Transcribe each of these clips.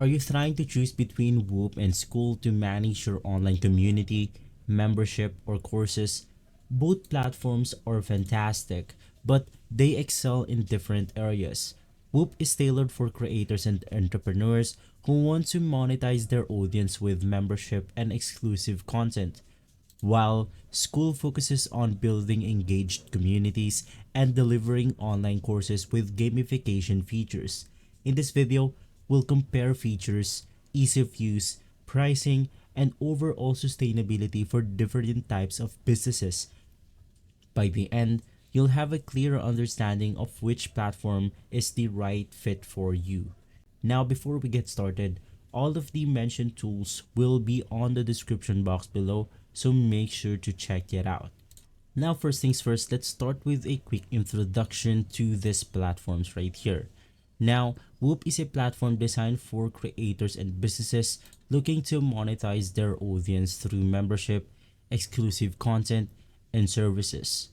Are you trying to choose between Whoop and School to manage your online community, membership, or courses? Both platforms are fantastic, but they excel in different areas. Whoop is tailored for creators and entrepreneurs who want to monetize their audience with membership and exclusive content, while School focuses on building engaged communities and delivering online courses with gamification features. In this video, we'll compare features, ease of use, pricing, and overall sustainability for different types of businesses. By the end, you'll have a clearer understanding of which platform is the right fit for you. Now, before we get started, all of the mentioned tools will be on the description box below, so make sure to check it out. Now, first things first, let's start with a quick introduction to these platforms right here. Now, Whoop is a platform designed for creators and businesses looking to monetize their audience through membership, exclusive content, and services.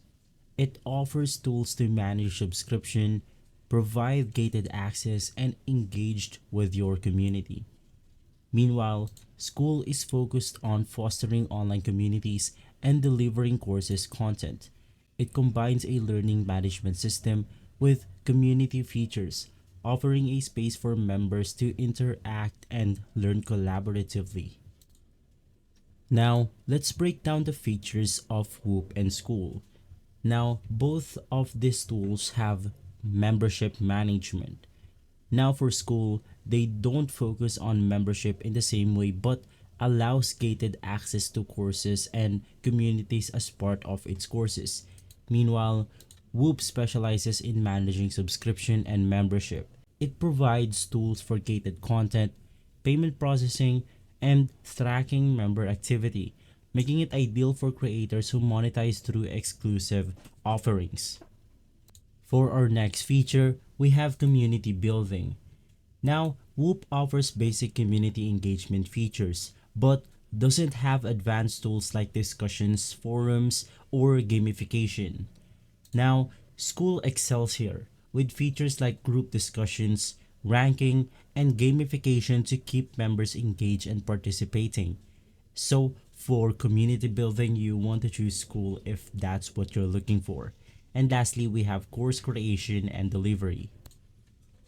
It offers tools to manage subscription, provide gated access, and engaged with your community. Meanwhile, School is focused on fostering online communities and delivering courses content. It combines a learning management system with community features, offering a space for members to interact and learn collaboratively. Now, let's break down the features of Whoop and School. Now, both of these tools have membership management. Now, for School, they don't focus on membership in the same way but allows gated access to courses and communities as part of its courses. Meanwhile, Whoop specializes in managing subscription and membership. It provides tools for gated content, payment processing, and tracking member activity, making it ideal for creators who monetize through exclusive offerings. For our next feature, we have community building. Now, Whoop offers basic community engagement features, but doesn't have advanced tools like discussions, forums, or gamification. Now, School excels here with features like group discussions, ranking, and gamification to keep members engaged and participating. So, for community building, you want to choose School if that's what you're looking for. And lastly, we have course creation and delivery.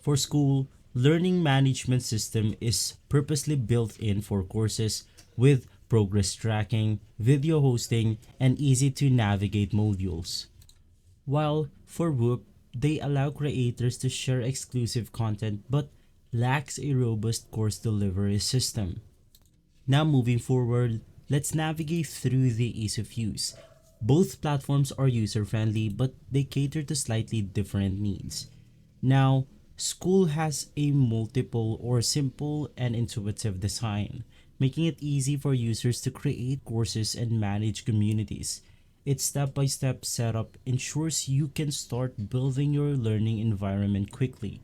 For School, learning management system is purposely built in for courses with progress tracking, video hosting, and easy to navigate modules. While for Whoop, they allow creators to share exclusive content but lacks a robust course delivery system. Now moving forward, let's navigate through the ease of use. Both platforms are user-friendly but they cater to slightly different needs. Now, School has a multiple or simple and intuitive design, making it easy for users to create courses and manage communities. Its step-by-step setup ensures you can start building your learning environment quickly.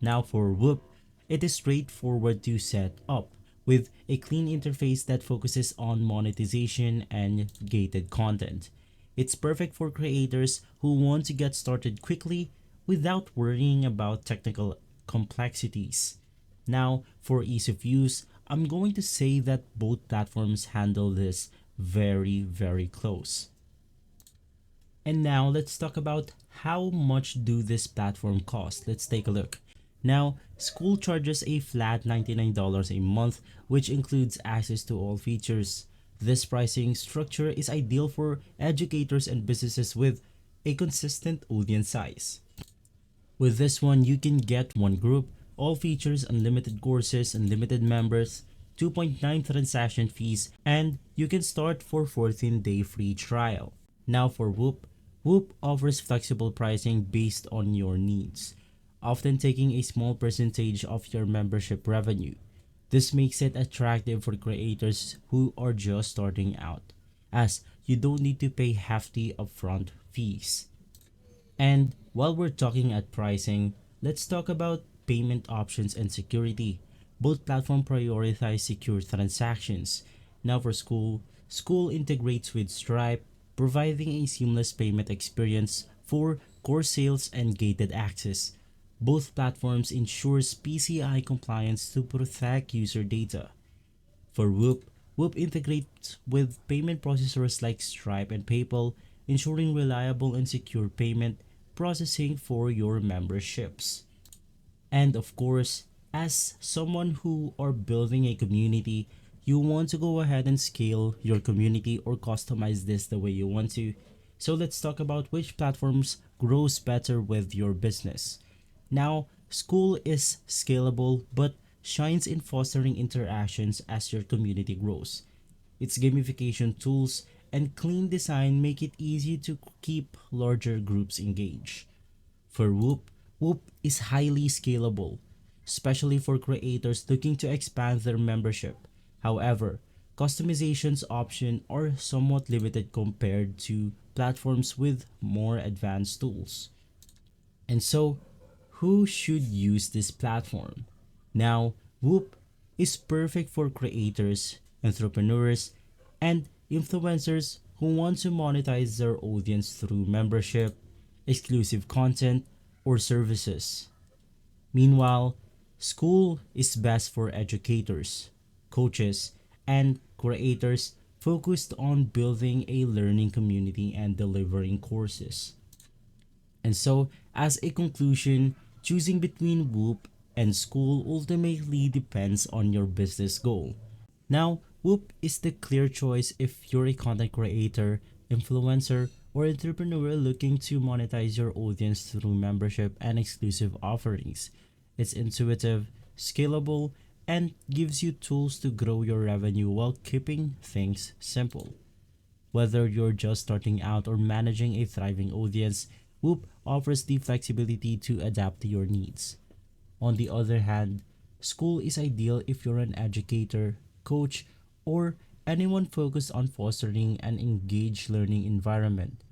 Now for Whoop, it is straightforward to set up with a clean interface that focuses on monetization and gated content. It's perfect for creators who want to get started quickly without worrying about technical complexities. Now, for ease of use, I'm going to say that both platforms handle this very close. And now let's talk about how much do this platform cost. Let's take a look. Now, School charges a flat $99 a month, which includes access to all features. This pricing structure is ideal for educators and businesses with a consistent audience size. With this one, you can get one group, all features, unlimited courses, unlimited members, 2.9 transaction fees, and you can start for 14-day free trial. Now for Whoop, Whoop offers flexible pricing based on your needs, often taking a small percentage of your membership revenue. This makes it attractive for creators who are just starting out, as you don't need to pay hefty upfront fees. And while we're talking at pricing, let's talk about payment options and security. Both platforms prioritize secure transactions. Now for School, School integrates with Stripe, providing a seamless payment experience for core sales and gated access. Both platforms ensures PCI compliance to protect user data. For Whoop, Whoop integrates with payment processors like Stripe and PayPal, ensuring reliable and secure payment processing for your memberships. And of course, as someone who are building a community, you want to go ahead and scale your community or customize this the way you want to. So let's talk about which platforms grows better with your business. Now, School is scalable but shines in fostering interactions as your community grows. Its gamification tools and clean design make it easy to keep larger groups engaged. For Whoop, Whoop is highly scalable, especially for creators looking to expand their membership. However, customizations options are somewhat limited compared to platforms with more advanced tools. And so, who should use this platform? Now, Whoop is perfect for creators, entrepreneurs, and influencers who want to monetize their audience through membership, exclusive content, or services. Meanwhile, School is best for educators, coaches, and creators focused on building a learning community and delivering courses. And so, as a conclusion, choosing between Whoop and School ultimately depends on your business goal. Now, Whoop is the clear choice if you're a content creator, influencer, or entrepreneur looking to monetize your audience through membership and exclusive offerings. It's intuitive, scalable, and gives you tools to grow your revenue while keeping things simple. Whether you're just starting out or managing a thriving audience, Whoop offers the flexibility to adapt to your needs. On the other hand, School is ideal if you're an educator, coach, or anyone focused on fostering an engaged learning environment.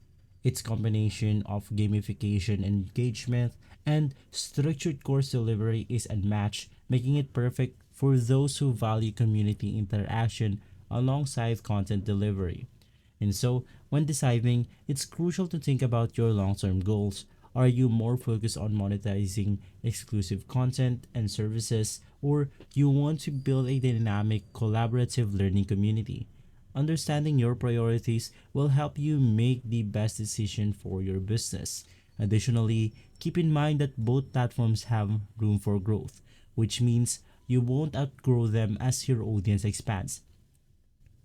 Its combination of gamification engagement and structured course delivery is unmatched, making it perfect for those who value community interaction alongside content delivery. And so, when deciding, it's crucial to think about your long term goals. Are you more focused on monetizing exclusive content and services, or you want to build a dynamic, collaborative learning community? Understanding your priorities will help you make the best decision for your business. Additionally, keep in mind that both platforms have room for growth, which means you won't outgrow them as your audience expands.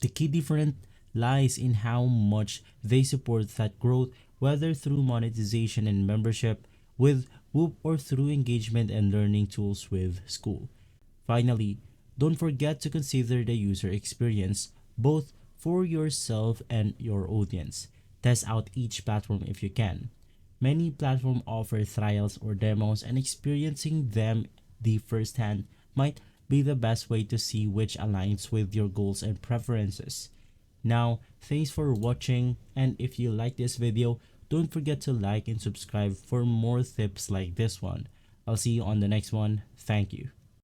The key difference lies in how much they support that growth, whether through monetization and membership with Whoop or through engagement and learning tools with School. Finally, don't forget to consider the user experience, both for yourself and your audience. Test out each platform if you can. Many platforms offer trials or demos, and experiencing them the first hand might be the best way to see which aligns with your goals and preferences. Now, thanks for watching, and if you like this video, don't forget to like and subscribe for more tips like this one. I'll see you on the next one. Thank you.